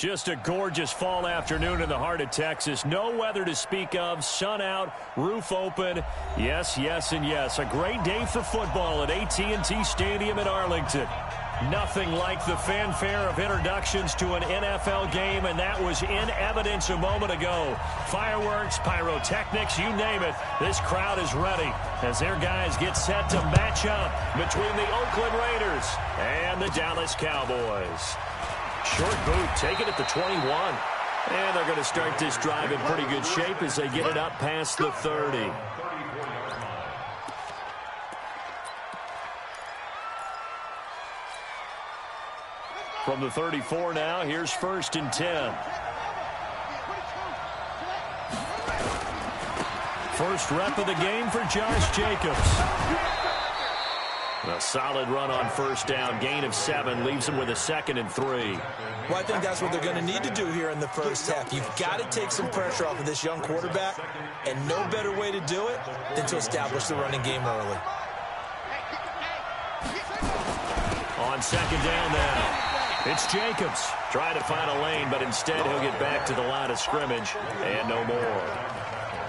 Just a gorgeous fall afternoon in the heart of Texas. No weather to speak of. Sun out, roof open. Yes, yes, and yes. A great day for football at AT&T Stadium in Arlington. Nothing like the fanfare of introductions to an NFL game, and that was in evidence a moment ago. Fireworks, pyrotechnics, you name it. This crowd is ready as their guys get set to match up between the Oakland Raiders and the Dallas Cowboys. Short boot, taken at the 21. And they're going to start this drive in pretty good shape as they get it up past the 30. From the 34 now, here's 1st and 10. First rep of the game for Josh Jacobs. A solid run on 1st down. Gain of 7 leaves them with a 2nd and 3. Well, I think that's what they're going to need to do here in the first half. You've got to take some pressure off of this young quarterback, and no better way to do it than to establish the running game early. On 2nd down now, it's Jacobs. Trying to find a lane, but instead he'll get back to the line of scrimmage, and no more.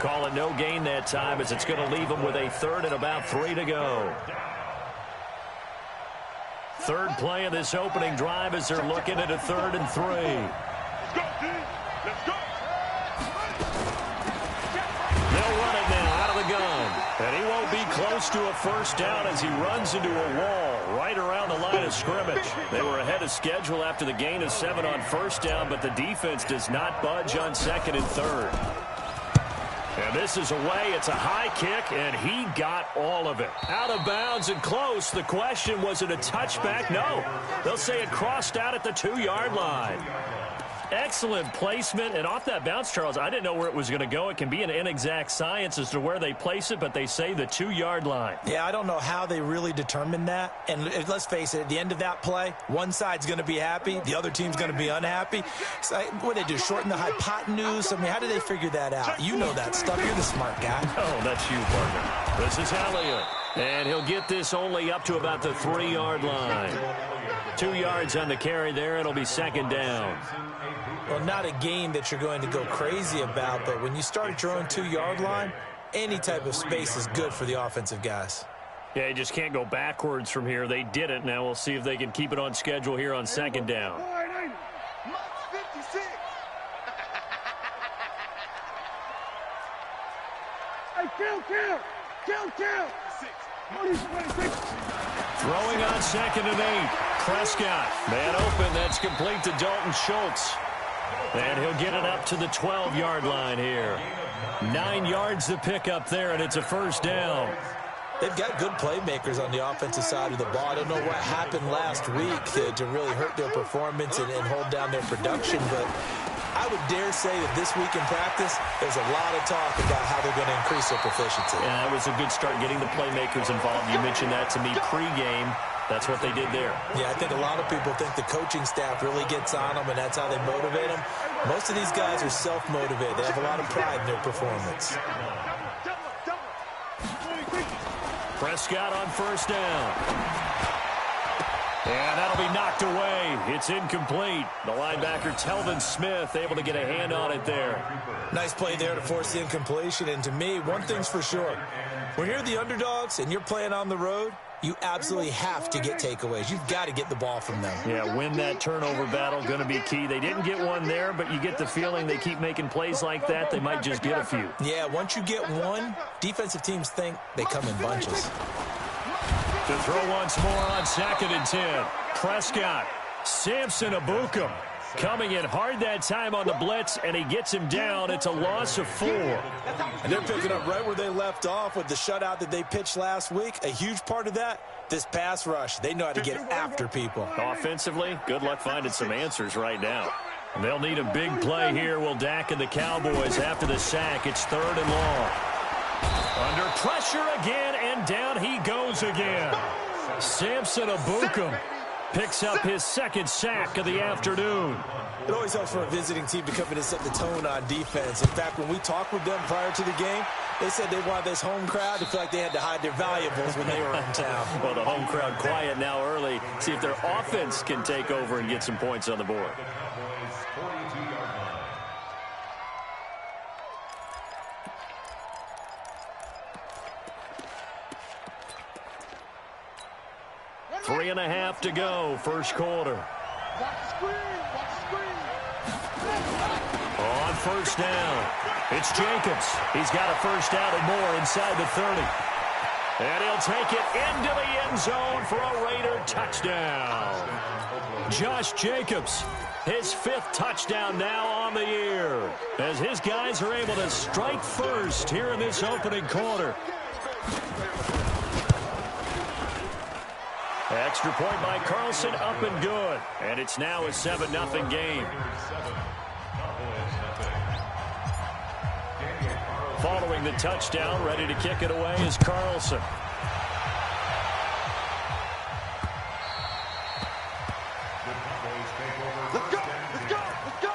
Call it no gain that time as it's going to leave him with a 3rd and about 3 to go. Third play of this opening drive as they're looking at a 3rd and 3. Let's go, D. Let's go. They'll run it now out of the gun. And he won't be close to a 1st down as he runs into a wall right around the line of scrimmage. They were ahead of schedule after the gain of 7 on 1st down, but the defense does not budge on 2nd and 3rd. And this is away. It's a high kick, and he got all of it. Out of bounds and close. The question, was it a touchback? No. They'll say it crossed out at the 2-yard line. Excellent placement, and off that bounce, Charles, I didn't know where it was going to go. It can be an inexact science as to where they place it, but they say the 2-yard line. Yeah, I don't know how they really determined that. And let's face it, at the end of that play, one side's going to be happy, the other team's going to be unhappy. So, what do they do, shorten the hypotenuse? I mean, how do they figure that out? You know that stuff. You're the smart guy. Oh, that's you, partner. This is Elliott. And he'll get this only up to about the 3-yard line. 2 yards on the carry there. It'll be 2nd down. Well, not a game that you're going to go crazy about, but when you start at your own 2-yard line, any type of space is good for the offensive guys. Yeah, you just can't go backwards from here. They did it. Now we'll see if they can keep it on schedule here on 2nd down. Hey, kill. Throwing on 2nd and 8. Prescott. Man open. That's complete to Dalton Schultz. And he'll get it up to the 12-yard line here. 9 yards to pick up there, and it's a 1st down. They've got good playmakers on the offensive side of the ball. I don't know what happened last week to really hurt their performance and hold down their production, but I would dare say that this week in practice, there's a lot of talk about how they're going to increase their proficiency. Yeah, that was a good start getting the playmakers involved. You mentioned that to me pregame. That's what they did there. Yeah, I think a lot of people think the coaching staff really gets on them, and that's how they motivate them. Most of these guys are self-motivated. They have a lot of pride in their performance. Prescott on 1st down. And that'll be knocked away. It's incomplete. The linebacker, Telvin Smith, able to get a hand on it there. Nice play there to force the incompletion. And to me, one thing's for sure. When you're the underdogs and you're playing on the road, you absolutely have to get takeaways. You've got to get the ball from them. Yeah, win that turnover battle, going to be key. They didn't get one there, but you get the feeling they keep making plays like that, they might just get a few. Yeah, once you get one, defensive teams think they come in bunches. To throw once more on 2nd and 10. Prescott, Samson Abukum coming in hard that time on the blitz, and he gets him down. It's a loss of 4. And they're picking up right where they left off with the shutout that they pitched last week. A huge part of that, this pass rush. They know how to get after people. Offensively, good luck finding some answers right now. They'll need a big play here. Will Dak and the Cowboys after the sack. It's 3rd and long. Under pressure again, and down he goes again. Samson Abukum picks up his 2nd sack of the afternoon. It always helps for a visiting team to come in and set the tone on defense. In fact, when we talked with them prior to the game, they said they wanted this home crowd to feel like they had to hide their valuables when they were in town. Well, the home crowd quiet now early. See if their offense can take over and get some points on the board. 3.5 to go, first quarter. On first down, it's Jacobs. He's got a first down and more inside the 30. And he'll take it into the end zone for a Raider touchdown. Josh Jacobs, his 5th touchdown now on the year, as his guys are able to strike first here in this opening quarter. Extra point by Carlson, up and good. And it's now a 7-0 game. Following the touchdown, ready to kick it away is Carlson. Let's go! Let's go! Let's go!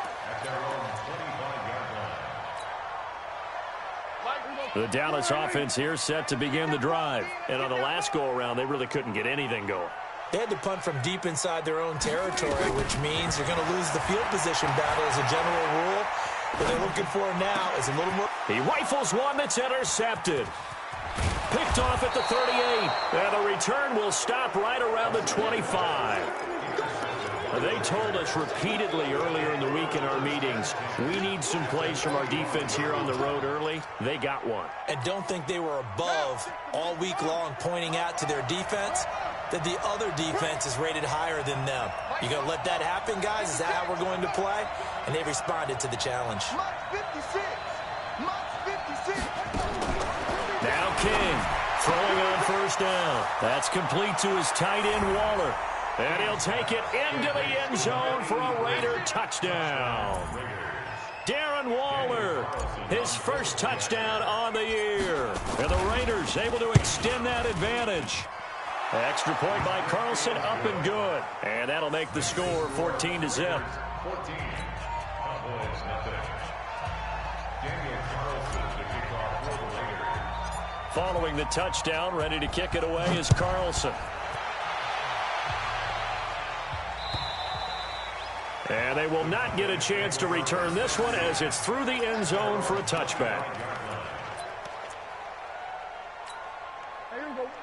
The Dallas offense here set to begin the drive. And on the last go-around, they really couldn't get anything going. They had to punt from deep inside their own territory, which means you're going to lose the field position battle as a general rule. What they're looking for now is a little more. He rifles one that's intercepted. Picked off at the 38. And the return will stop right around the 25. They told us repeatedly earlier in the week in our meetings, we need some plays from our defense here on the road early. They got one. And don't think they were above all week long pointing out to their defense that the other defense is rated higher than them. You going to let that happen, guys? Is that how we're going to play? And they responded to the challenge. Now King throwing on first down. That's complete to his tight end, Waller. And he'll take it into the end zone for a Raider touchdown. Darren Waller, his first touchdown on the year. And the Raiders able to extend that advantage. Extra point by Carlson, up and good. And that'll make the score 14-0. Following the touchdown, ready to kick it away is Carlson. And they will not get a chance to return this one as it's through the end zone for a touchback.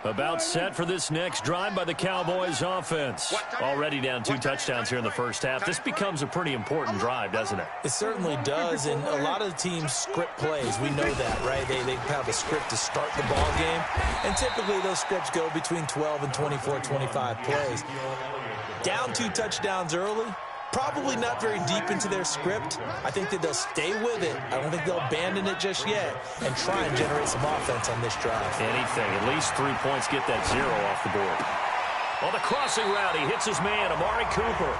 About set for this next drive by the Cowboys offense. Already down 2 touchdowns here in the first half. This becomes a pretty important drive, doesn't it? It certainly does, and a lot of the teams script plays. We know that, right? They have a script to start the ball game, and typically those scripts go between 12 and 24, 25 plays. Down 2 touchdowns early, probably not very deep into their script. I think that they'll stay with it. I don't think they'll abandon it just yet and try and generate some offense on this drive. Anything. At least 3 points, get that 0 off the board. On the crossing route, he hits his man, Amari Cooper.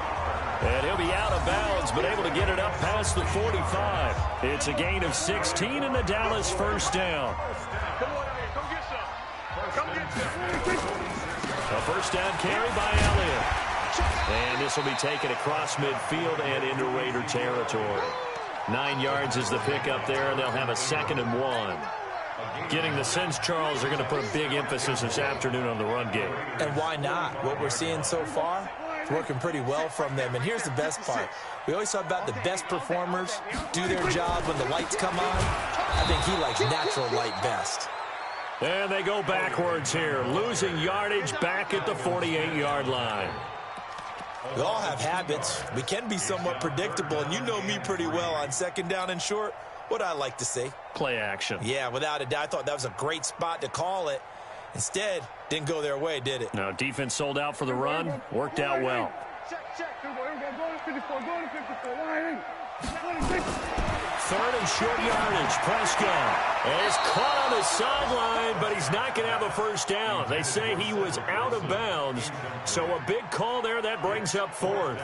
And he'll be out of bounds, but able to get it up past the 45. It's a gain of 16 and the Dallas first down. Come on, come get some. Come get some. A first down carry by Elliott. And this will be taken across midfield and into Raider territory. 9 yards is the pickup there, and they'll have a 2nd and 1. Getting the sense, Charles, they're going to put a big emphasis this afternoon on the run game. And why not? What we're seeing so far, it's working pretty well from them. And here's the best part. We always talk about the best performers do their job when the lights come on. I think he likes natural light best. And they go backwards here, losing yardage back at the 48-yard line. We all have habits. We can be somewhat predictable, and you know me pretty well on 2nd down and short. What I like to see. Play action. Yeah, without a doubt. I thought that was a great spot to call it. Instead, didn't go their way, did it? No, defense sold out for the run. Worked out well. Check. Go to 54. Go to 54. 3rd and short yardage. Prescott is caught on the sideline, but he's not going to have a first down. They say he was out of bounds, so a big call there. That brings up 4th.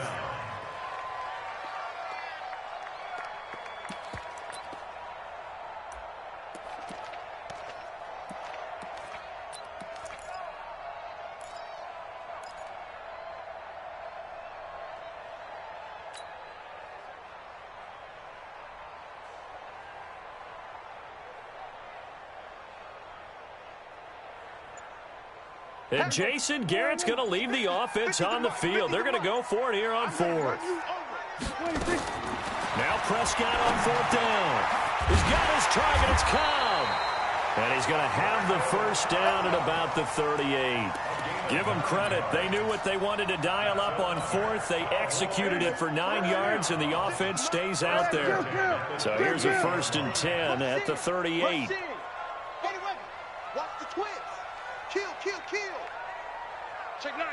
And Jason Garrett's going to leave the offense on the field. They're going to go for it here on 4th. Now Prescott on 4th down. He's got his target. It's Cobb. And he's going to have the first down at about the 38. Give them credit. They knew what they wanted to dial up on fourth. They executed it for 9 yards, and the offense stays out there. So here's a 1st and 10 at the 38. Watch the twist. Kill. Check 9.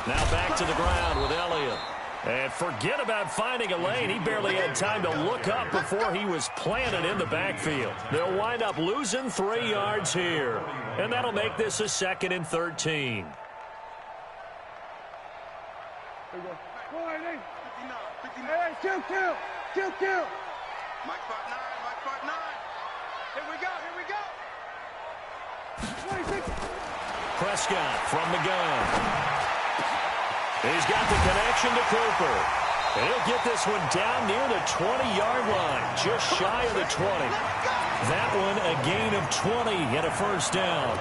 Now back to the ground with Elliott. And forget about finding a lane. He barely had time to look up before he was planted in the backfield. They'll wind up losing 3 yards here. And that'll make this a 2nd and 13. Kill. Mike 5-9. Here we go. Prescott from the gun. He's got the connection to Cooper. And he'll get this one down near the 20-yard line, just shy of the 20. That one a gain of 20 and a 1st down.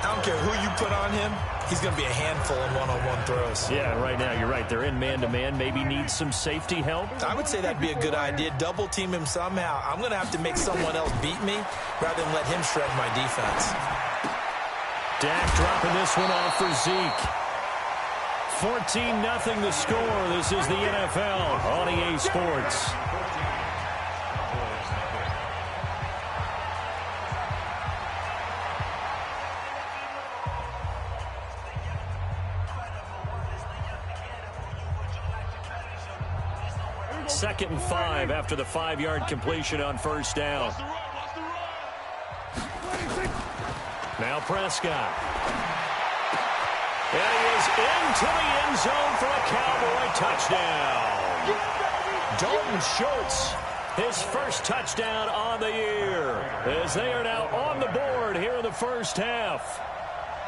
I don't care who you put on him. He's going to be a handful in one-on-one throws. Yeah, right now, you're right. They're in man-to-man. Maybe need some safety help. I would say that'd be a good idea. Double team him somehow. I'm going to have to make someone else beat me rather than let him shred my defense. Dak dropping this one off for Zeke. 14-0 the score. This is the NFL on EA Sports. Second and 5 after the 5-yard completion on 1st down. Now Prescott. And he is into the end zone for a Cowboy touchdown. Dalton Schultz, his 1st touchdown on the year, as they are now on the board here in the 1st half.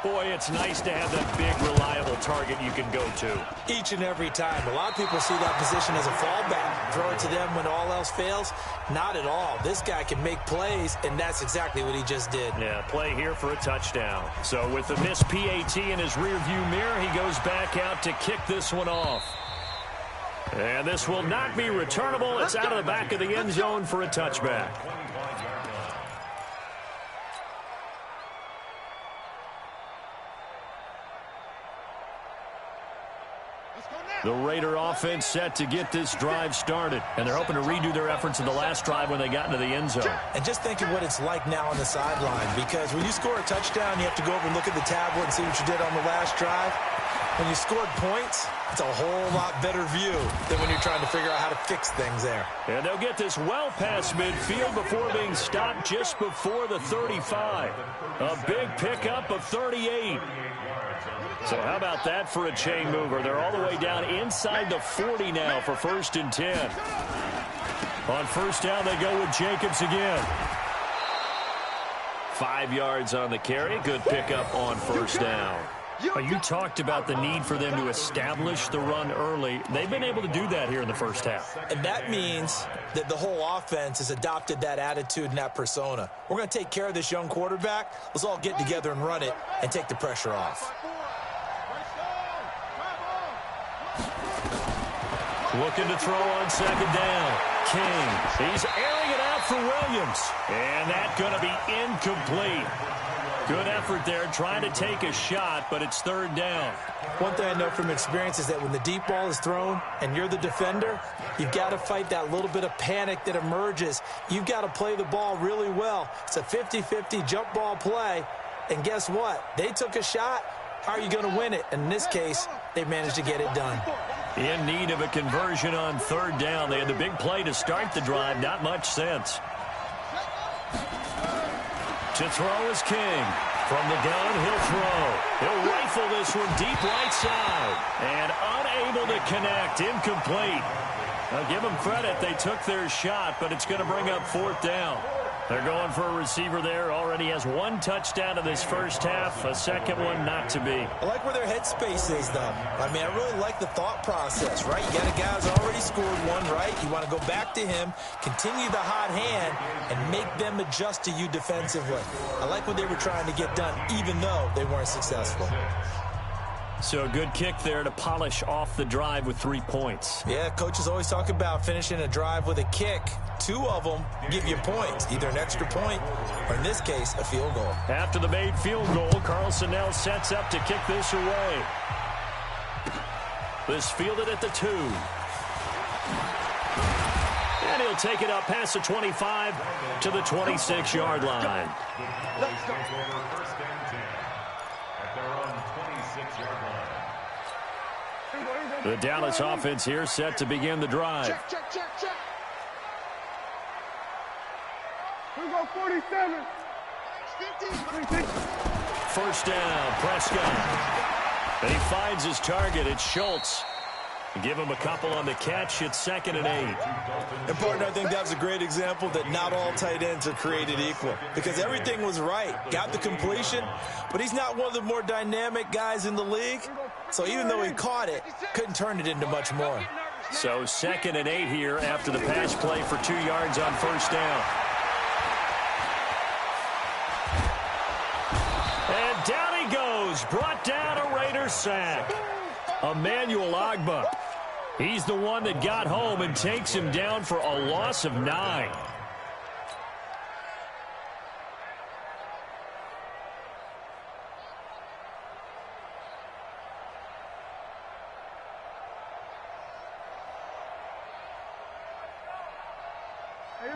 Boy, it's nice to have that big, reliable target you can go to. Each and every time. A lot of people see that position as a fallback. Throw it to them when all else fails. Not at all. This guy can make plays, and that's exactly what he just did. Yeah, play here for a touchdown. So with the missed PAT in his rearview mirror, he goes back out to kick this one off. And this will not be returnable. It's out of the back of the end zone for a touchback. The Raider offense set to get this drive started. And they're hoping to redo their efforts in the last drive when they got into the end zone. And just think of what it's like now on the sideline. Because when you score a touchdown, you have to go over and look at the tablet and see what you did on the last drive. When you scored points, it's a whole lot better view than when you're trying to figure out how to fix things there. And they'll get this well past midfield before being stopped just before the 35. A big pickup of 38. So how about that for a chain mover? They're all the way down inside the 40 now for 1st and 10. On 1st down, they go with Jacobs again. 5 yards on the carry. Good pickup on 1st down. You talked about the need for them to establish the run early. They've been able to do that here in the 1st half. And that means that the whole offense has adopted that attitude and that persona. We're going to take care of this young quarterback. Let's all get together and run it and take the pressure off. Looking to throw on 2nd down. King. He's airing it out for Williams. And that's going to be incomplete. Good effort there, trying to take a shot, but it's 3rd down. One thing I know from experience is that when the deep ball is thrown and you're the defender, you've got to fight that little bit of panic that emerges. You've got to play the ball really well. It's a 50-50 jump ball play. And guess what? They took a shot. How are you going to win it? In this case, they managed to get it done. In need of a conversion on 3rd down. They had the big play to start the drive. Not much sense. To throw is King. From the gun, he'll throw. He'll rifle this one deep right side. And unable to connect. Incomplete. I'll give them credit. They took their shot, but it's going to bring up 4th down. They're going for a receiver there. Already has 1 touchdown in this 1st half. A second one not to be. I like where their headspace is, though. I mean, I really like the thought process, right? You got a guy who's already scored one, right? You want to go back to him, continue the hot hand, and make them adjust to you defensively. I like what they were trying to get done, even though they weren't successful. So a good kick there to polish off the drive with 3 points. Yeah, coaches always talk about finishing a drive with a kick. 2 of them give you points, either an extra point or, in this case, a field goal. After the made field goal, Carlson now sets up to kick this away. This fielded at the 2. And he'll take it up past the 25 to the 26-yard line. Let's go. First and 10 at their own 26-yard line. The Dallas offense here set to begin the drive. Check, check, check, check. We go 47. 50. First down, Prescott. And he finds his target. It's Schultz. Give him a couple on the catch. It's 2nd and 8. And, partner, I think that's a great example that not all tight ends are created equal because everything was right. Got the completion, but he's not one of the more dynamic guys in the league. So even though he caught it, couldn't turn it into much more. So 2nd and 8 here after the pass play for 2 yards on first down. And down he goes. Brought down a Raiders sack. Emmanuel Ogbah. He's the one that got home and takes him down for a loss of 9.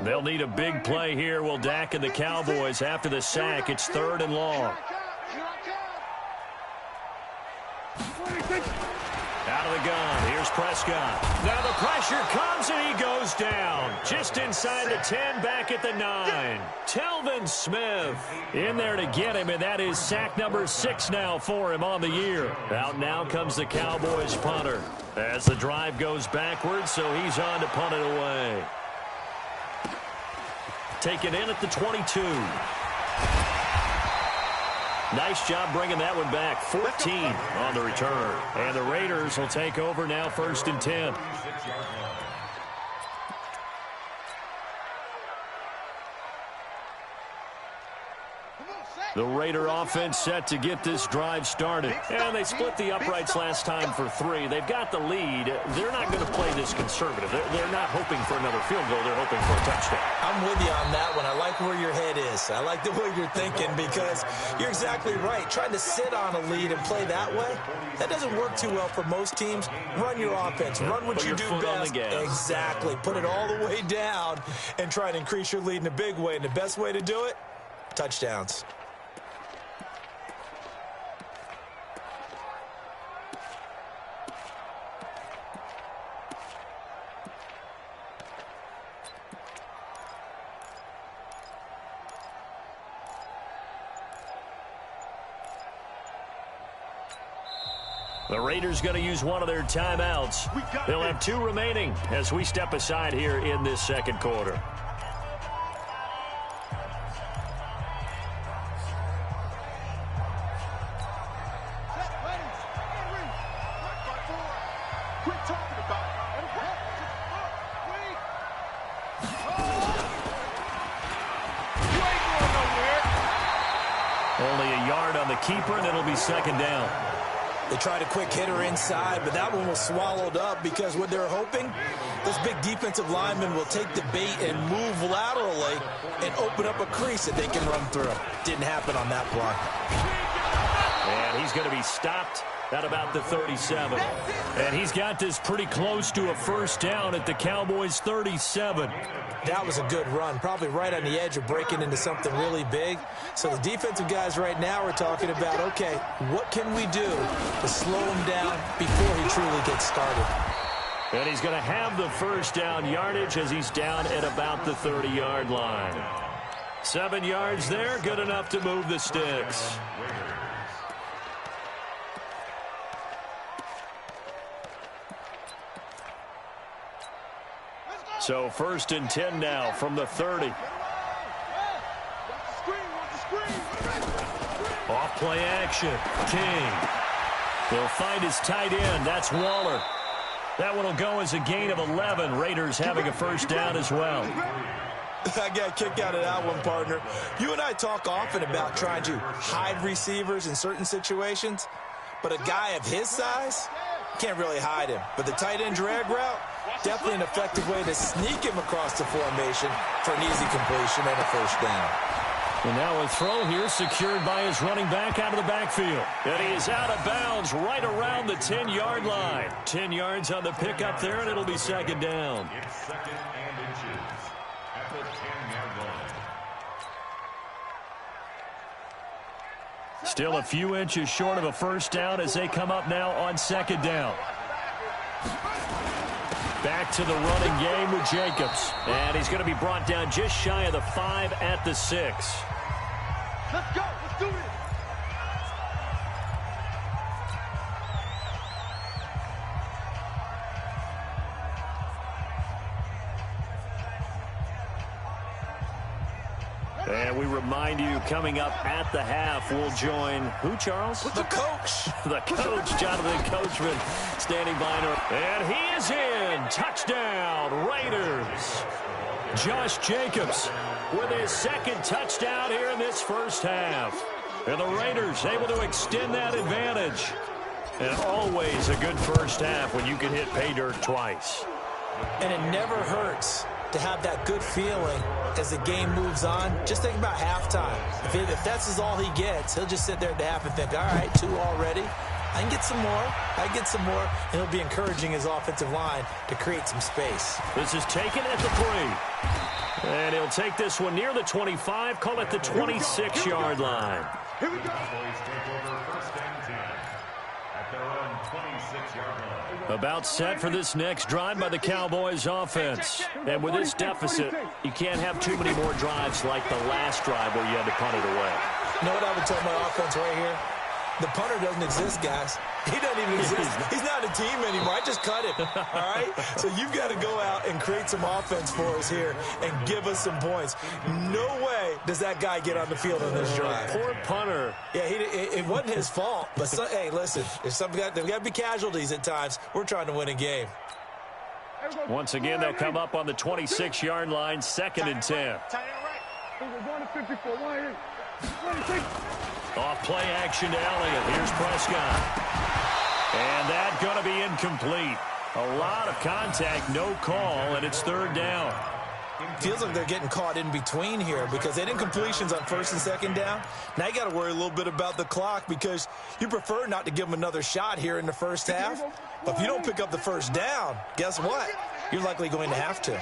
They'll need a big play here. Will Dak and the Cowboys after the sack. It's 3rd and long. Out of the gun. Here's Prescott. Now the pressure comes and he goes down. Just inside the 10, back at the 9. Telvin Smith in there to get him, and that is sack number 6 now for him on the year. Out now comes the Cowboys punter as the drive goes backwards, so he's on to punt it away. Taken in at the 22. Nice job bringing that one back. 14 on the return. And the Raiders will take over now, 1st and 10. The Raider offense set to get this drive started. And they split the uprights last time for 3. They've got the lead. They're not going to play this conservative. They're not hoping for another field goal. They're hoping for a touchdown. I'm with you on that one. I like where your head is. I like the way you're thinking because you're exactly right. Trying to sit on a lead and play that way, that doesn't work too well for most teams. Run your offense. Run what you do best. Exactly. Put it all the way down and try to increase your lead in a big way. And the best way to do it, touchdowns. The Raiders going to use one of their timeouts. They'll have 2 remaining as we step aside here in this second quarter. Quit talking about it. Only a yard on the keeper, and it'll be 2nd down. They tried a quick hitter inside, but that one was swallowed up because what they're hoping, those big defensive linemen will take the bait and move laterally and open up a crease that they can run through. Didn't happen on that play. And he's going to be stopped at about the 37. And he's got this pretty close to a first down at the Cowboys' 37. That was a good run, probably right on the edge of breaking into something really big. So the defensive guys right now are talking about, okay, what can we do to slow him down before he truly gets started? And he's going to have the first down yardage as he's down at about the 30-yard line. 7 yards there, good enough to move the sticks. So 1st and 10 now from the 30. Off play action. King. He'll find his tight end. That's Waller. That one will go as a gain of 11. Raiders having a first down as well. I got a kick out of that one, partner. You and I talk often about trying to hide receivers in certain situations. but a guy of his size, can't really hide him. But the tight end drag route, definitely an effective way to sneak him across the formation for an easy completion and a first down. And now a throw here secured by his running back out of the backfield. And he is out of bounds right around the 10-yard line. 10 yards on the pickup there, and it'll be second down. It's second and inches at the 10-yard line. Still a few inches short of a first down as they come up now on second down. Back to the running game with Jacobs. And he's going to be brought down just shy of the 5 at the 6. Let's go. Let's do this. And we remind you, coming up at the half, we'll join who, Charles? The coach. The coach, Jonathan Coachman, standing by. And he is in. Touchdown, Raiders. Josh Jacobs with his second touchdown here in this first half. And the Raiders able to extend that advantage. And always a good first half when you can hit pay dirt twice. And it never hurts to have that good feeling as the game moves on. Just think about halftime. If that's all he gets, he'll just sit there at the half and think, all right, 2 already. I can get some more. I can get some more. And he'll be encouraging his offensive line to create some space. This is taken at the 3. And he'll take this one near the 25, call it the 26-yard line. Here we go. Cowboys take over first and 10 at their own 26-yard line. About set for this next drive by the Cowboys offense. And with this deficit, you can't have too many more drives like the last drive where you had to punt it away. You know what I would tell my offense right here? The punter doesn't exist, guys. He doesn't even exist. He's not a team anymore. I just cut him, all right? So you've got to go out and create some offense for us here and give us some points. No way does that guy get on the field on this drive. Poor punter. Yeah, it wasn't his fault. But, hey, listen, there's got to be casualties at times. We're trying to win a game. Once again, they'll come up on the 26-yard line, second and 10. Tight end right. We're going to 54. 26. Off play action to Elliott. Here's Prescott. And that's going to be incomplete. A lot of contact, no call, and it's third down. Feels like they're getting caught in between here because they didn't completions on first and second down. Now you got to worry a little bit about the clock because you prefer not to give them another shot here in the first half. But if you don't pick up the first down, guess what? You're likely going to have to.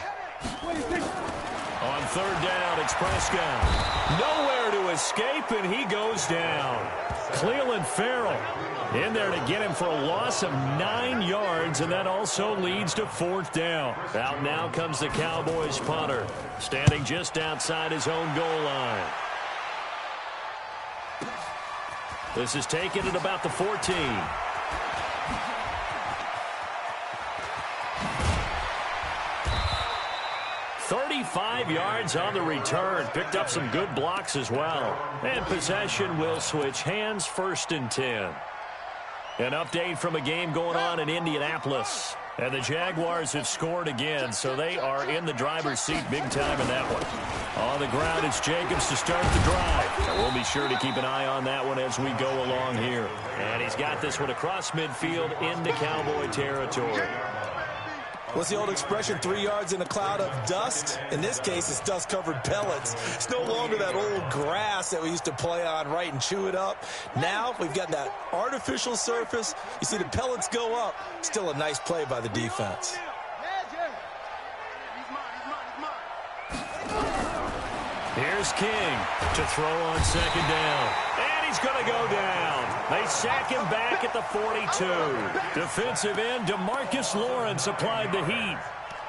On third down, it's Prescott. Nowhere to escape, and he goes down. Cleveland Farrell in there to get him for a loss of 9 yards, and that also leads to fourth down. Out now comes the Cowboys punter, standing just outside his own goal line. This is taken at about the 14. 35 yards on the return. Picked up some good blocks as well. And possession will switch hands, first and 10. An update from a game going on in Indianapolis. And the Jaguars have scored again, so they are in the driver's seat big time in that one. On the ground, it's Jacobs to start the drive. And we'll be sure to keep an eye on that one as we go along here. And he's got this one across midfield into Cowboy territory. What's the old expression, 3 yards in a cloud of dust? In this case, it's dust-covered pellets. It's no longer that old grass that we used to play on, right, and chew it up. Now we've got that artificial surface. You see the pellets go up. Still a nice play by the defense. Here's King to throw on second down. And he's going to go down. They sack him back at the 42. Defensive end DeMarcus Lawrence applied the heat.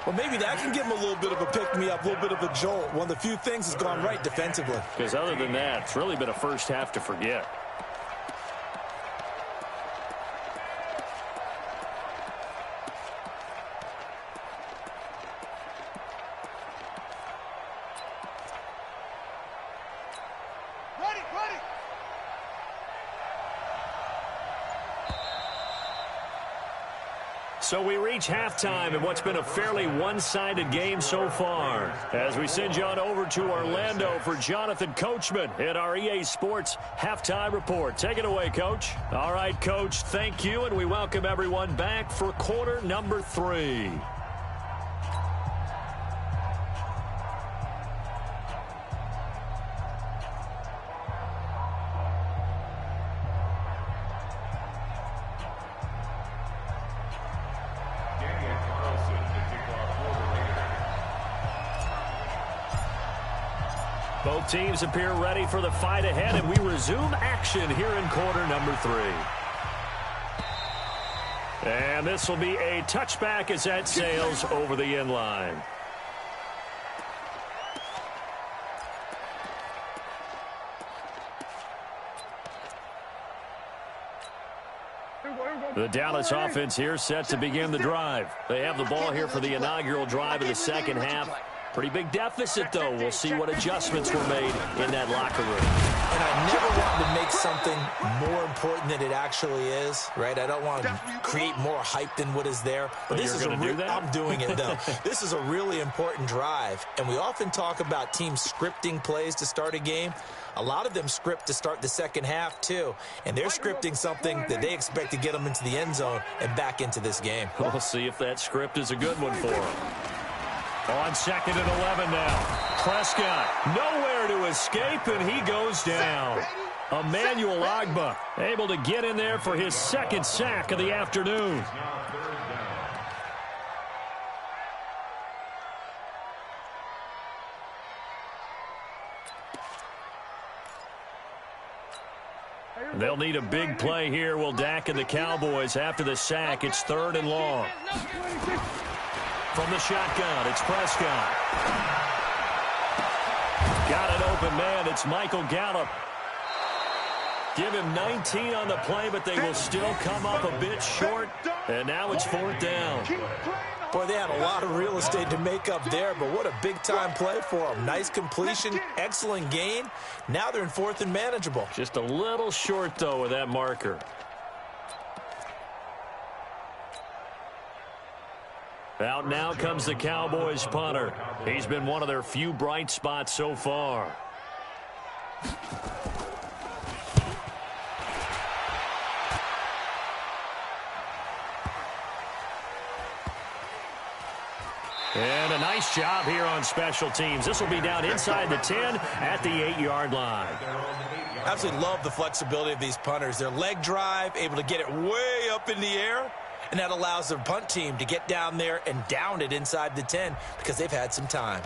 Well, maybe that can give him a little bit of a pick-me-up, a little bit of a jolt. One of the few things that's gone right defensively. Because other than that, it's really been a first half to forget. So we reach halftime in what's been a fairly one-sided game so far. As we send you on over to Orlando for Jonathan Coachman at our EA Sports Halftime Report. Take it away, Coach. All right, Coach, thank you, and we welcome everyone back for quarter number 3. Both teams appear ready for the fight ahead, and we resume action here in quarter number 3. And this will be a touchback as that sails over the end line. The Dallas offense here set to begin the drive. They have the ball here for the inaugural drive of the second half. Pretty big deficit, though. We'll see what adjustments were made in that locker room. And I never want to make something more important than it actually is, right? I don't want to create more hype than what is there. But this is I'm doing it, though. This is a really important drive. And we often talk about teams scripting plays to start a game. A lot of them script to start the second half, too. And they're scripting something that they expect to get them into the end zone and back into this game. We'll see if that script is a good one for them. On 2nd and 11 now. Prescott nowhere to escape, and he goes down. Emmanuel Ogbah able to get in there for his second sack of the afternoon. They'll need a big play here, will Dak and the Cowboys. After the sack, it's 3rd and long. From the shotgun, it's Prescott. Got an open man. It's Michael Gallup. Give him 19 on the play, but they will still come up a bit short. And now it's 4th down. Boy, they had a lot of real estate to make up there, but what a big-time play for them. Nice completion, excellent gain. Now they're in 4th and manageable. Just a little short, though, with that marker. Out now comes the Cowboys punter. He's been one of their few bright spots so far. And a nice job here on special teams. This will be down inside the 10 at the 8-yard line. I absolutely love the flexibility of these punters. Their leg drive, able to get it way up in the air. And that allows their punt team to get down there and down it inside the 10 because they've had some time.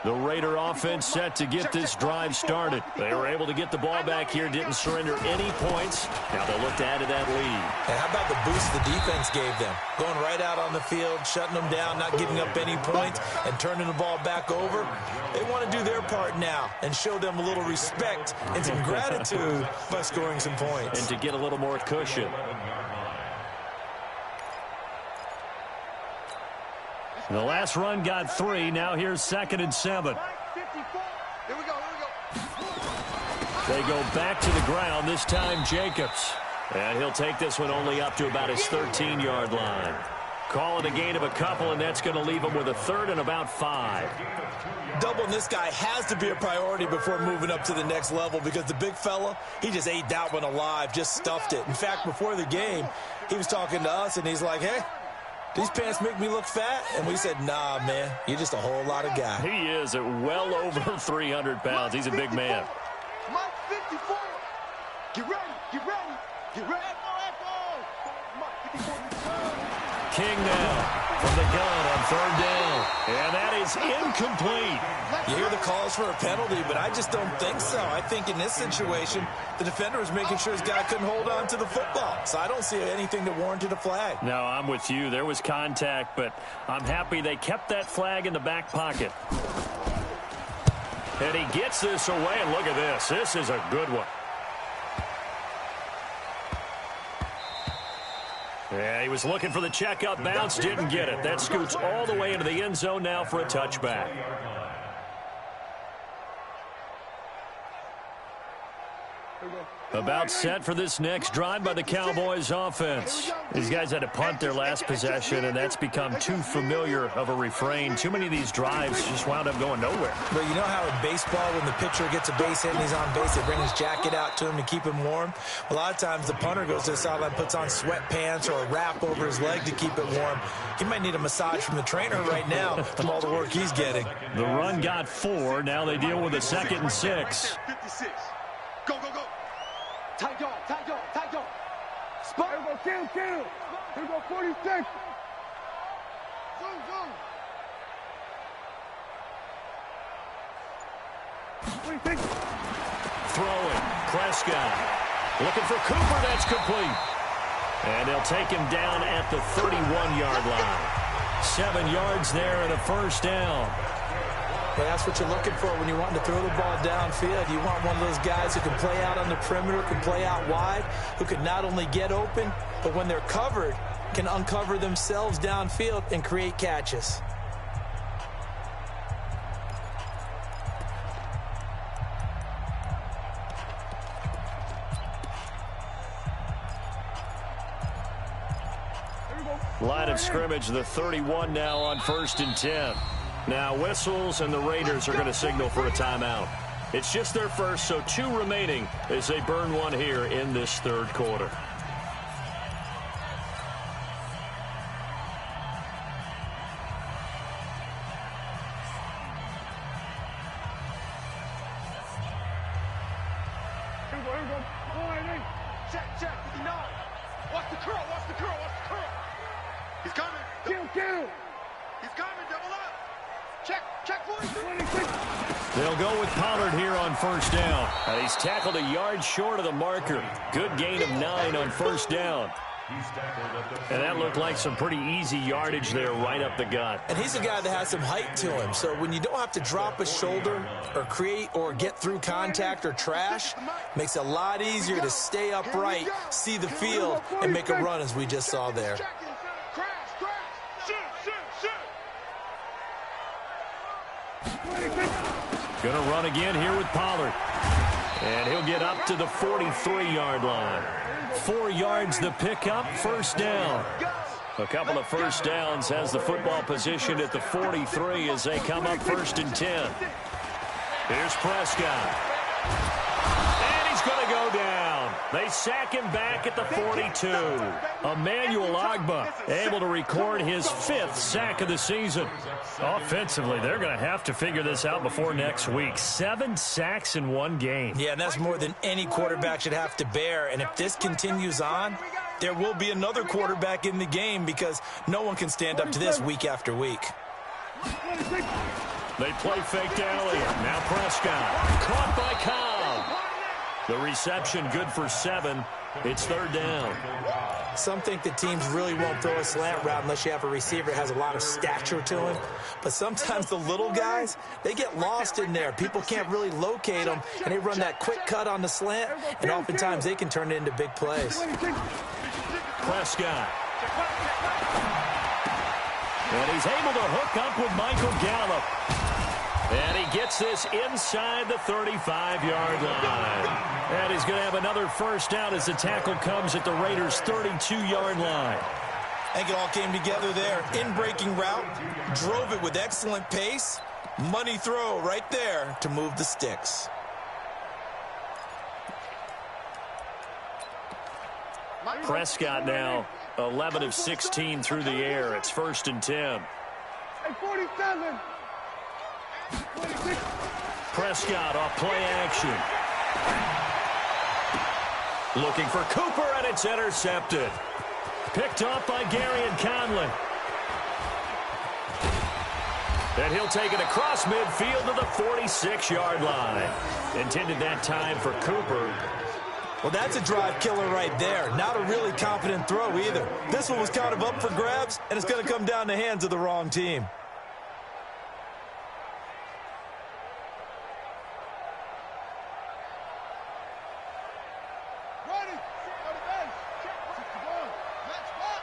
The Raider offense set to get this drive started. They were able to get the ball back here, didn't surrender any points. Now they'll look to add to that lead. And how about the boost the defense gave them? Going right out on the field, shutting them down, not giving up any points, and turning the ball back over. They want to do their part now and show them a little respect and some gratitude by scoring some points. And to get a little more cushion. The last run got 3. Now here's 2nd and 7. Here we go. They go back to the ground, this time Jacobs. And he'll take this one only up to about his 13-yard line. Call it a gain of a couple, and that's going to leave him with a 3rd and about 5. Doubling this guy has to be a priority before moving up to the next level because the big fella, he just ate that one alive, just stuffed it. In fact, before the game, he was talking to us, and he's like, hey, these pants make me look fat? And we said, nah, man, you're just a whole lot of guy. He is at well over 300 pounds. He's a big man. Mike 54. Get ready. King now from the gun on 3rd down. And that is incomplete. You hear the calls for a penalty, but I just don't think so. I think in this situation, the defender was making sure his guy couldn't hold on to the football. So I don't see anything that warranted a flag. No, I'm with you. There was contact, but I'm happy they kept that flag in the back pocket. And he gets this away, and look at this. This is a good one. Yeah, he was looking for the checkup bounce, didn't get it. That scoots all the way into the end zone now for a touchback. About set for this next drive by the Cowboys offense. These guys had to punt their last possession, and that's become too familiar of a refrain. Too many of these drives just wound up going nowhere. But you know how in baseball, when the pitcher gets a base hit and he's on base, they bring his jacket out to him to keep him warm? A lot of times the punter goes to the sideline, puts on sweatpants or a wrap over his leg to keep it warm. He might need a massage from the trainer right now from all the work he's getting. The run got 4. Now they deal with a 2nd and 6. 56. Go, go, go. Tight dog, tight dog, tight dog. Spot. Here we go, kill. Here we go, 46. Zoom, zoom. 46. Throwing. Prescott. Looking for Cooper. That's complete. And they'll take him down at the 31-yard line. 7 yards there and a first down. Yeah, that's what you're looking for when you're wanting to throw the ball downfield. You want one of those guys who can play out on the perimeter, can play out wide, who can not only get open, but when they're covered, can uncover themselves downfield and create catches. Line of scrimmage, the 31 now on 1st and 10. Now whistles, and the Raiders are going to signal for a timeout. It's just their first, so 2 remaining as they burn one here in this 3rd quarter. Here we go. Check, 59. Watch the curl, watch the curl, watch the curl. He's coming. Kill. He's coming, double up. Check, 43. 26. They'll go with Pollard here on 1st down. And he's tackled a yard short of the marker. Good gain of 9 on 1st down. And that looked like some pretty easy yardage there right up the gut. And he's a guy that has some height to him. So when you don't have to drop a shoulder or create or get through contact or trash, makes it a lot easier to stay upright, see the field, and make a run as we just saw there. Crash. Shoot. Gonna run again here with Pollard. And he'll get up to the 43-yard line. 4 yards the pickup, 1st down. A couple of first downs has the football position at the 43 as they come up 1st and 10. Here's Prescott. And he's going to go down. They sack him back at the 42. Emmanuel Ogbah able to record his 5th sack of the season. Offensively, they're going to have to figure this out before next week. 7 sacks in 1 game. Yeah, and that's more than any quarterback should have to bear. And if this continues on, there will be another quarterback in the game because no one can stand up to this week after week. 26. They play fake to Elliott. Now Prescott. Caught by Cobb. The reception good for 7. It's 3rd down. Some think the teams really won't throw a slant route unless you have a receiver that has a lot of stature to him. But sometimes the little guys, they get lost in there. People can't really locate them, and they run that quick cut on the slant, and oftentimes they can turn it into big plays. 26. Prescott. And he's able to hook up with Michael Gallup. And he gets this inside the 35-yard line. And he's going to have another first down as the tackle comes at the Raiders' 32-yard line. I think it all came together there. In-breaking route, drove it with excellent pace. Money throw right there to move the sticks. Prescott now 11 of 16 through the air. It's 1st and 10. Hey, 47. 26. Prescott off play action. Looking for Cooper, and it's intercepted. Picked off by Gary and Conley. And he'll take it across midfield to the 46-yard line. Intended that time for Cooper. Well, that's a drive killer right there. Not a really confident throw either. This one was kind of up for grabs, and it's going to come down the hands of the wrong team. Ready. Go to bench. 61. Match spot.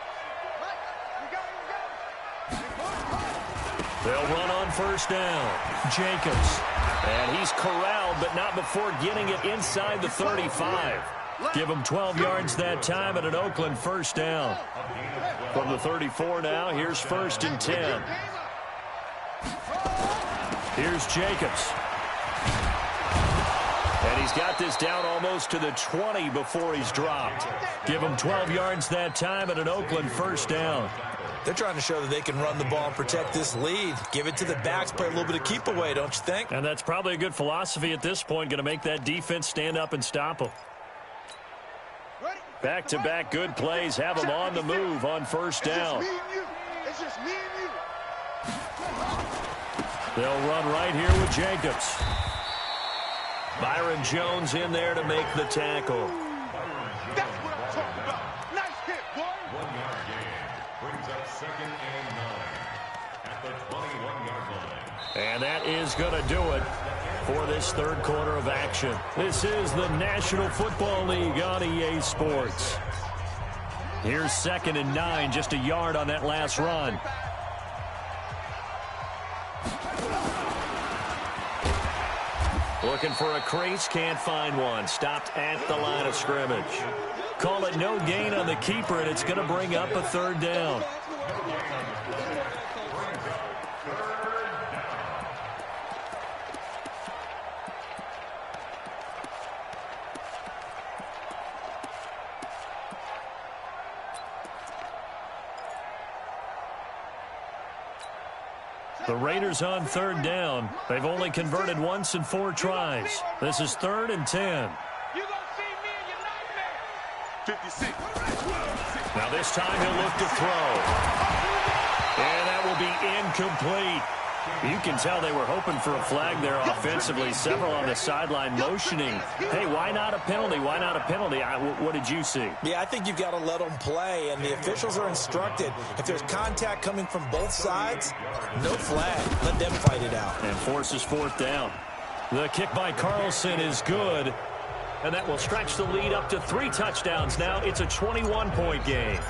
They'll run on first down. Jacobs. And he's corralled, but not before getting it inside the 35. Give him 12 yards that time at an Oakland first down. From the 34 now, here's 1st and 10. Here's Jacobs. And he's got this down almost to the 20 before he's dropped. Give him 12 yards that time at an Oakland first down. They're trying to show that they can run the ball and protect this lead. Give it to the backs, play a little bit of keep away, don't you think? And that's probably a good philosophy at this point, going to make that defense stand up and stop them. Back-to-back good plays have them on the move on first down. It's just me and you. They'll run right here with Jacobs. Byron Jones in there to make the tackle. That's what I'm talking about. Nice hit, boy. 1-yard gain brings up 2nd and 9 at the 21-yard line. And that is going to do it for this third quarter of action. This is the National Football League on EA Sports. Here's 2nd and 9, just a yard on that last run. Looking for a crease, can't find one. Stopped at the line of scrimmage. Call it no gain on the keeper, and it's going to bring up a 3rd down. The Raiders on 3rd down. They've only converted once in 4 tries. This is 3rd and 10. You gonna see me in your nightmare. 56. Now this time he'll look to throw. And that will be incomplete. You can tell they were hoping for a flag there offensively. Several on the sideline motioning. Hey, why not a penalty? Why not a penalty? What did you see? Yeah, I think you've got to let them play, and the officials are instructed. If there's contact coming from both sides, no flag. Let them fight it out. And forces 4th down. The kick by Carlson is good. And that will stretch the lead up to 3 touchdowns now. It's a 21-point game.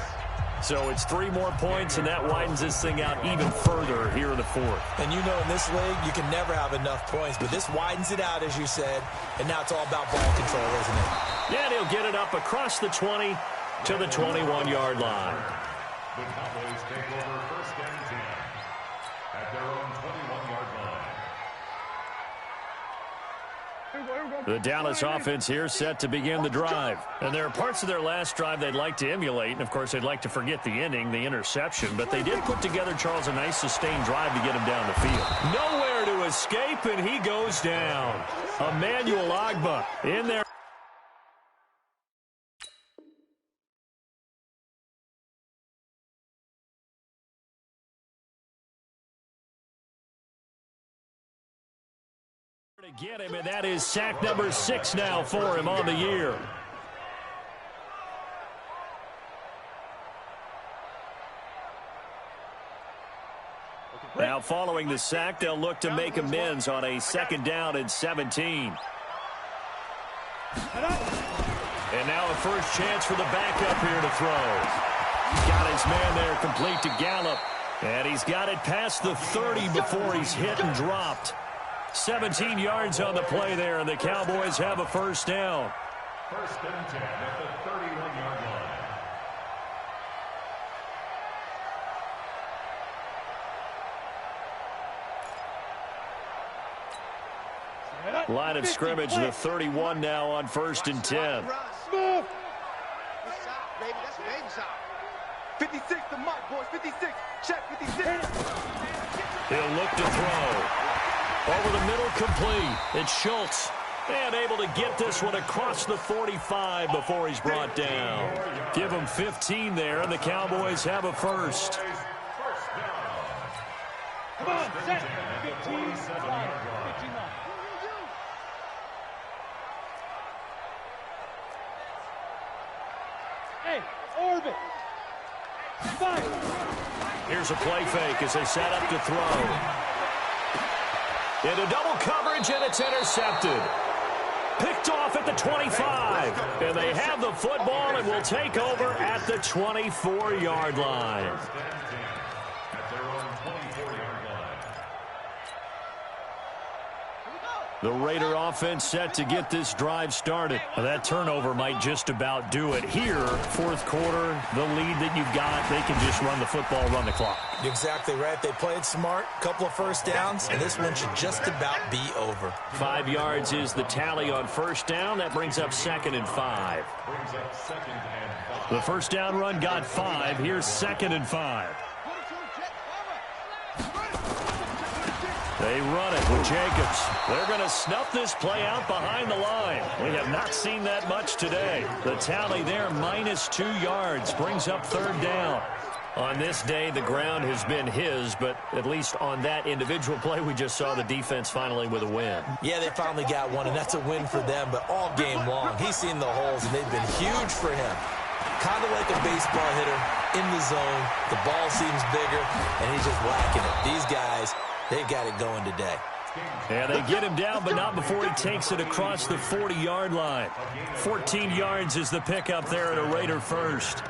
So it's 3 more points, and that widens this thing out even further here in the 4th. And you know in this league, you can never have enough points, but this widens it out, as you said, and now it's all about ball control, isn't it? Yeah, and he'll get it up across the 20 to the 21-yard line. The Cowboys take over 1st and 10 at their own 21-yard line. The Dallas offense here set to begin the drive. And there are parts of their last drive they'd like to emulate. And, of course, they'd like to forget the ending, the interception. But they did put together, Charles, a nice sustained drive to get him down the field. Nowhere to escape, and he goes down. Emmanuel Ogbah in there. To get him, and that is sack number 6 now for him on the year. Now following the sack, they'll look to make amends on a 2nd down and 17. And now a first chance for the backup here to throw. Got his man there complete to Gallup. And he's got it past the 30 before he's hit and dropped. 17 yards on the play there, and the Cowboys have a first down. 1st and 10 at the 31-yard line. Line of scrimmage, the 31 now on 1st and 10. Move. Baby, that's a baby shot. 56 to Mike, boys. 56. Check 56. He'll look to throw. Over the middle, complete. It's Schultz. And able to get this one across the 45 before he's brought down. Give him 15 there, and the Cowboys have a first. Come on, set. 15. 15 line. Hey, orbit. Fire. Here's a play fake as they set up to throw. Into double coverage, and it's intercepted. Picked off at the 25. And they have the football and will take over at the 24-yard line. The Raider offense set to get this drive started. Well, that turnover might just about do it. Here, fourth quarter, the lead that you've got, they can just run the football, run the clock. Exactly right. They played smart, couple of first downs, and this one should just about be over. 5 yards is the tally on first down. That brings up 2nd and 5. The first down run got 5. Here's 2nd and 5. They run it with Jacobs. They're going to snuff this play out behind the line. We have not seen that much today. The tally there, -2 yards, brings up 3rd down. On this day, the ground has been his, but at least on that individual play, we just saw the defense finally with a win. Yeah, they finally got one, and that's a win for them, but all game long, he's seen the holes, and they've been huge for him. Kind of like a baseball hitter in the zone. The ball seems bigger, and he's just whacking it. These guys, they've got it going today. Yeah, they get him down, but not before he takes it across the 40-yard line. 14 yards is the pickup there at a Raider first.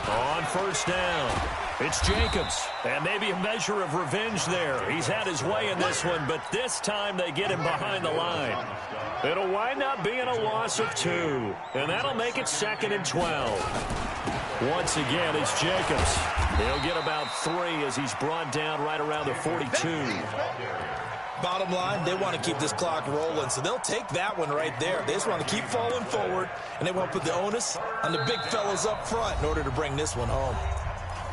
On first down, it's Jacobs, and maybe a measure of revenge there. He's had his way in this one, but this time they get him behind the line. It'll wind up being a loss of 2, and that'll make it 2nd and 12. Once again, it's Jacobs. He'll get about 3 as he's brought down right around the 42. Bottom line, they want to keep this clock rolling, so they'll take that one right there. They just want to keep falling forward, and they want to put the onus on the big fellas up front in order to bring this one home.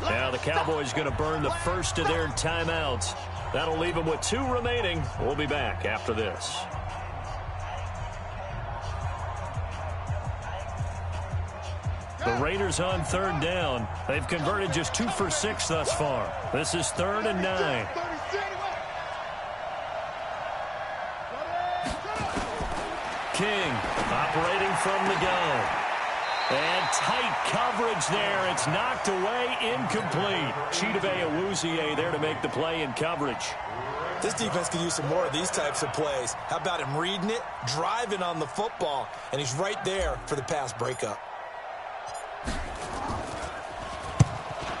Now the Cowboys going to burn the first of their timeouts. That'll leave them with 2 remaining. We'll be back after this. The Raiders on 3rd down. They've converted just 2 for 6 thus far. This is 3rd and 9. King operating from the gun. And tight coverage there. It's knocked away, incomplete. Chidobe Awuzie there to make the play in coverage. This defense could use some more of these types of plays. How about him reading it, driving on the football, and he's right there for the pass breakup.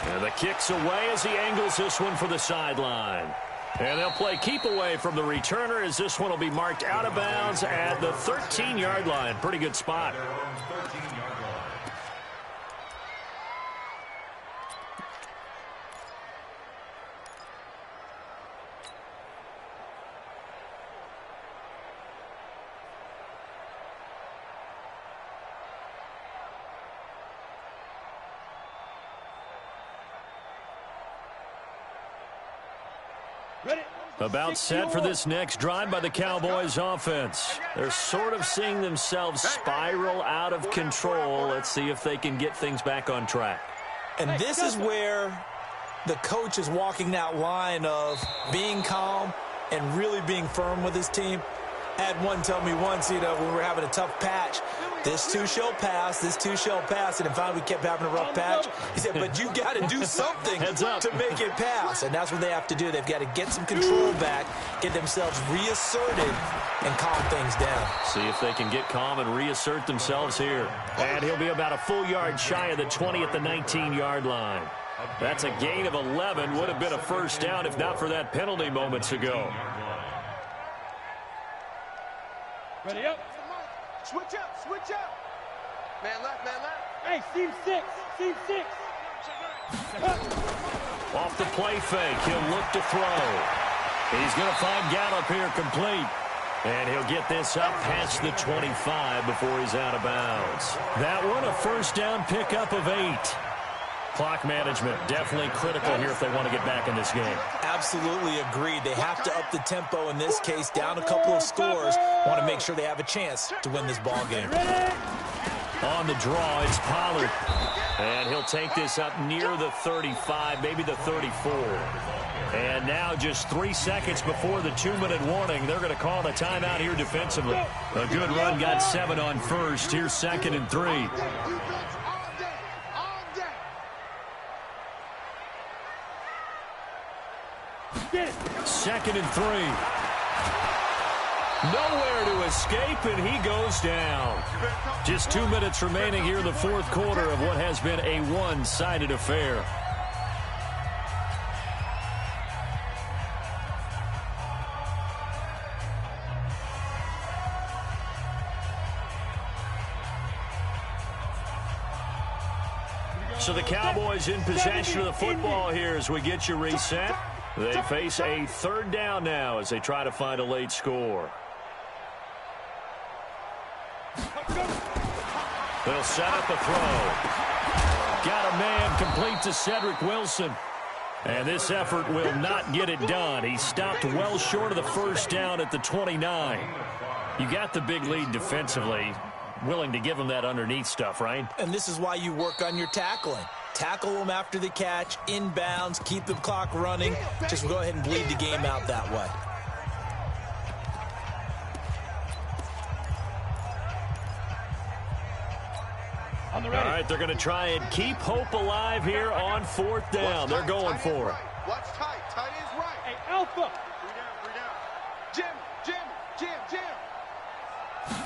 And the kick's away as he angles this one for the sideline. And they'll play keep away from the returner as this one will be marked out of bounds at the 13-yard line. Pretty good spot. About set for this next drive by the Cowboys offense. They're sort of seeing themselves spiral out of control. Let's see if they can get things back on track. And this is where the coach is walking that line of being calm and really being firm with his team. I had one tell me once, when we were having a tough patch, this too shall pass, this too shall pass. And finally we kept having a rough patch. He said, but you got to do something to make it pass. And that's what they have to do. They've got to get some control back, get themselves reasserted, and calm things down. See if they can get calm and reassert themselves here. And he'll be about a full yard shy of the 20 at the 19-yard line. That's a gain of 11. Would have been a first down if not for that penalty moments ago. Ready up. Switch up, switch up. Man left, man left. Hey, seam 6, seam 6. Off the play fake, he'll look to throw. He's going to find Gallup here complete. And he'll get this up past the 25 before he's out of bounds. That one a first down pickup of 8. Clock management definitely critical here if they want to get back in this game. Absolutely agreed. They have to up the tempo in this case, down a couple of scores. Want to make sure they have a chance to win this ball game. On the draw, it's Pollard. And he'll take this up near the 35, maybe the 34. And now just 3 seconds before the 2-minute warning, they're going to call a timeout here defensively. A good run, got 7 on first. Here's 2nd and 3. Second and 3. Nowhere to escape, and he goes down. Just 2 minutes remaining here in the fourth quarter of what has been a one-sided affair. So the Cowboys in possession of the football here as we get you reset. They face a third down now as they try to find a late score. They'll set up a throw. Got a man complete to Cedric Wilson. And this effort will not get it done. He stopped well short of the first down at the 29. You got the big lead defensively. Willing to give him that underneath stuff, right? And this is why you work on your tackling. Tackle them after the catch, inbounds, keep the clock running. Just go ahead and bleed the game out that way. All right, they're going to try and keep hope alive here on fourth down. They're going for it. Watch tight. Tight is right. Hey, Alpha. 3 down. Jim.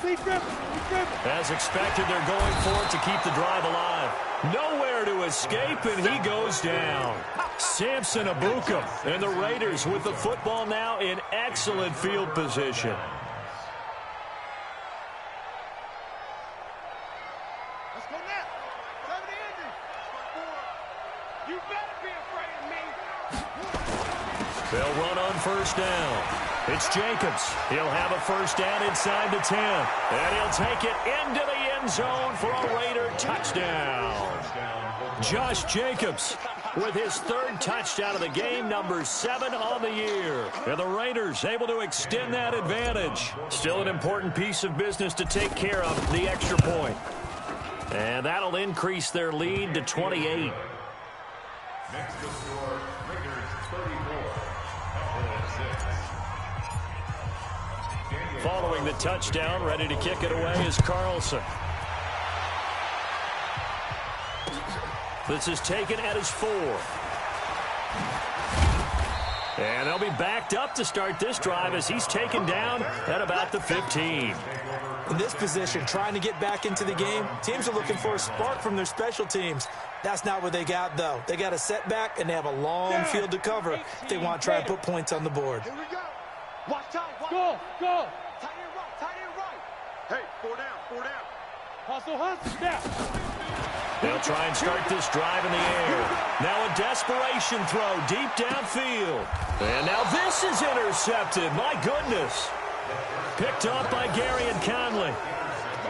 Be driven. As expected, they're going for it to keep the drive alive. Nowhere to escape, and he goes down. Samson Abuka and the Raiders with the football now in excellent field position. Let's go now. 70 inches. You better be afraid of me. They'll run on first down. It's Jacobs. He'll have a first down inside the 10. And he'll take it into the end zone for a Raider touchdown. Josh Jacobs with his third touchdown of the game, number 7 on the year. And the Raiders able to extend that advantage. Still an important piece of business to take care of, the extra point. And that'll increase their lead to 28. Next to score, Raiders 34, Cowboys 6. Following the touchdown, ready to kick it away is Carlson. This is taken at his 4. And they'll be backed up to start this drive as he's taken down at about the 15. In this position, trying to get back into the game, teams are looking for a spark from their special teams. That's not what they got, though. They got a setback, and they have a long field to cover if they want to try and put points on the board. Here we go. Watch tight. Go. Tight end right. Hey, 4 down. Hustle, snap. They'll try and start this drive in the air. Now a desperation throw deep downfield. And now this is intercepted. My goodness. Picked up by Gary and Conley.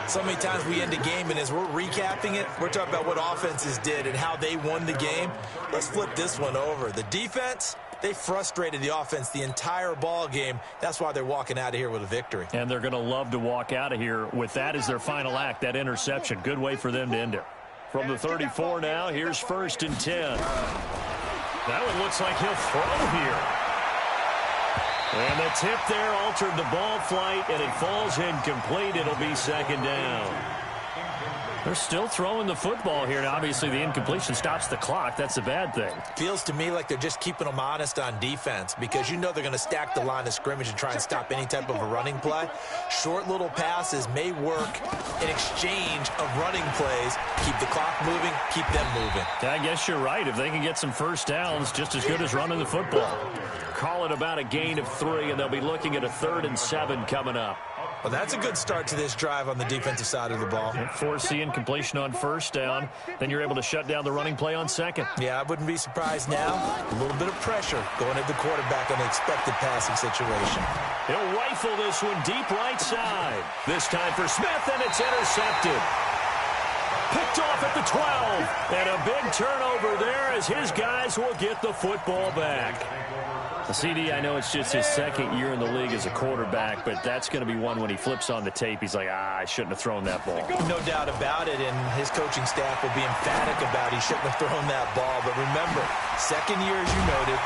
So many times we end a game, and as we're recapping it, we're talking about what offenses did and how they won the game. Let's flip this one over. The defense, they frustrated the offense the entire ball game. That's why they're walking out of here with a victory. And they're going to love to walk out of here with that as their final act, that interception. Good way for them to end it. From the 34 now, here's 1st and 10. That one looks like he'll throw here. And the tip there altered the ball flight, and it falls incomplete. It'll be 2nd down. They're still throwing the football here. Now, obviously, the incompletion stops the clock. That's a bad thing. Feels to me like they're just keeping them honest on defense because you know they're going to stack the line of scrimmage and try and stop any type of a running play. Short little passes may work in exchange of running plays. Keep the clock moving, keep them moving. I guess you're right. If they can get some first downs, just as good as running the football. Call it about a gain of 3, and they'll be looking at a 3rd and 7 coming up. Well, that's a good start to this drive on the defensive side of the ball. Force the incompletion on 1st down. Then you're able to shut down the running play on 2nd. Yeah, I wouldn't be surprised now. A little bit of pressure going at the quarterback on the expected passing situation. He'll rifle this one deep right side. This time for Smith, and it's intercepted. Picked off at the 12. And a big turnover there as his guys will get the football back. CD, I know it's just his 2nd year in the league as a quarterback, but that's going to be one when he flips on the tape. He's like, I shouldn't have thrown that ball. No doubt about it, and his coaching staff will be emphatic about he shouldn't have thrown that ball. But remember, 2nd year, as you noted,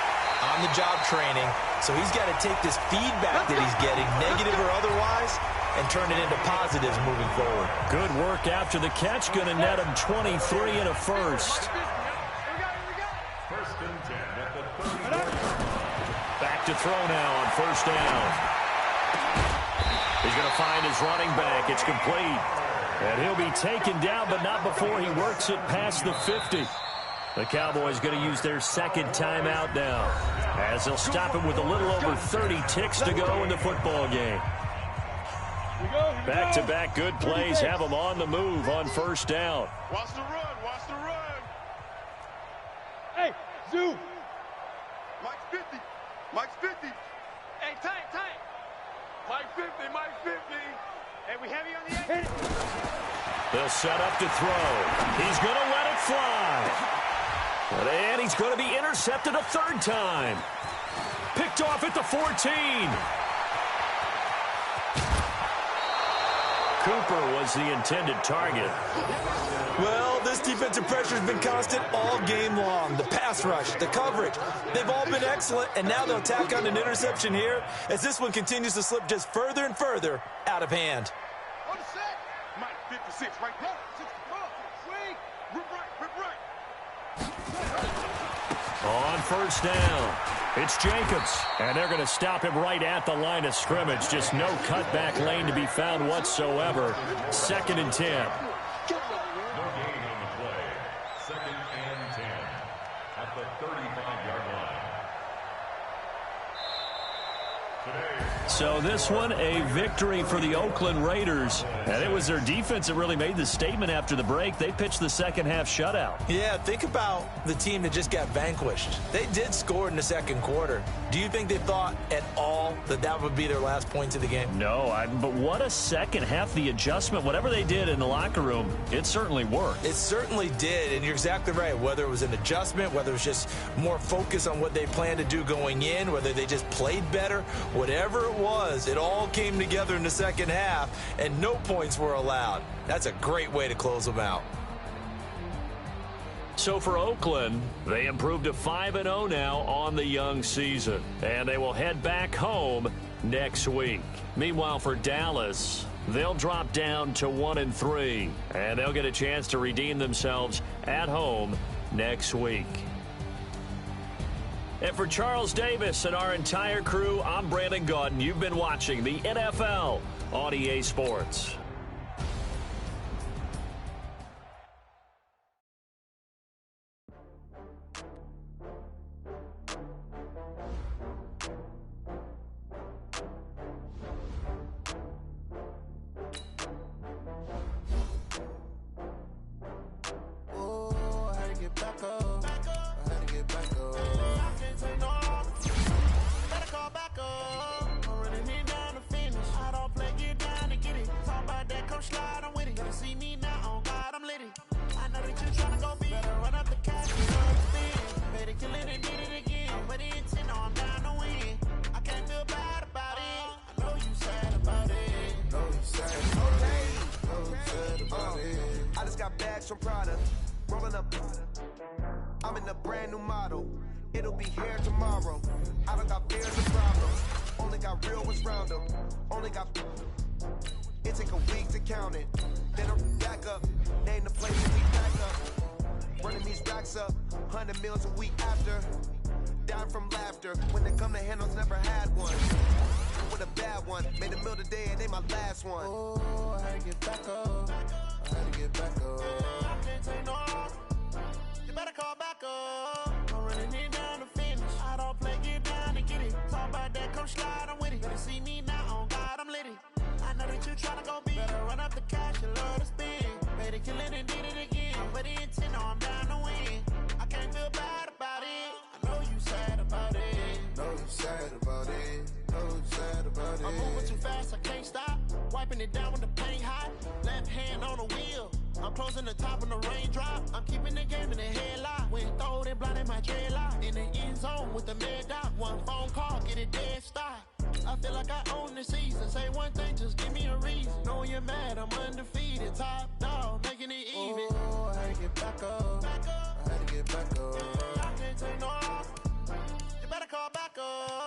on-the-job training, so he's got to take this feedback that he's getting, negative or otherwise, and turn it into positives moving forward. Good work after the catch, going to net him 23 and a 1st. 1st and 10 at the 34. Back to throw now on 1st down. going to find his running back. It's complete. And he'll be taken down, but not before he works it past the 50. The Cowboys going to use their second timeout now, as they'll stop him with a little over 30 ticks to go in the football game. Back-to-back good plays have him on the move on first down. Watch the run. Watch the run. Hey, Zoo. Mike's 50. Mike's 50. Hey, tight. Mike 50. Mike 50. Hey, we heavy on the edge. They'll set up to throw. He's going to let it fly. And he's going to be intercepted a third time. Picked off at the 14. Cooper was the intended target. Well, this defensive pressure has been constant all game long. The pass rush, the coverage, they've all been excellent, and now they'll tack on an interception here as this one continues to slip just further and further out of hand. On the set. Mike 56 right there. 64. Swing. Rip right. On first down, it's Jacobs, and they're going to stop him right at the line of scrimmage. Just no cutback lane to be found whatsoever. 2nd and 10. No gain on the play. 2nd and 10 at the 35-yard line. So this one, a victory for the Oakland Raiders. And it was their defense that really made the statement after the break. They pitched the second half shutout. Yeah, think about the team that just got vanquished. They did score in the second quarter. Do you think they thought at all that that would be their last points of the game? No, but what a second half. The adjustment, whatever they did in the locker room, it certainly worked. It certainly did, and you're exactly right. Whether it was an adjustment, whether it was just more focus on what they planned to do going in, whether they just played better, whatever it was, it all came together in the second half, and no points were allowed. That's a great way to close them out. So for Oakland, they improved to 5-0 now on the young season, and they will head back home next week. Meanwhile, for Dallas, they'll drop down to 1-3, and they'll get a chance to redeem themselves at home next week. And for Charles Davis and our entire crew, I'm Brandon Gaudin. You've been watching the NFL on EA Sports. Some product, rolling up. I'm in a brand new model. It'll be here tomorrow. I don't got fears or problems. Only got real ones round them. Only got. It take a week to count it. Then I'm back up. Name the place and we back up. Running these racks up. 100 meals a week after. Down from laughter. When they come to handles, never had one. With a bad one. Made a meal today and they my last one. Oh, I had to get back up. I had to get back up. I can't take no. You better call back up. I'm running it down to finish. I don't play, get down to get it. Talk about that, come slide, I'm with it. Better see me now, on God, I'm litty. I know that you tryna go big. Better run up the cash, you love to spend. Better kill it and did it again. But the intent, no, I'm down to win. I can't feel bad about it. I know you sad about it. Know you sad about it. Know you sad about it. I'm moving too fast, I can't stop. Wiping it down when the paint hot. Left hand on the wheel. I'm closing the top when the raindrop. I'm keeping the game in the headlock. When throwed and blinded my dreadlock. In the end zone with the mad dot. One phone call, get it dead stop. I feel like I own the season. Say one thing, just give me a reason. Knowing you're mad, I'm undefeated. Top dog, making it even. Oh, I had to get back up. I had to get back up. I can't take no. You better call back up.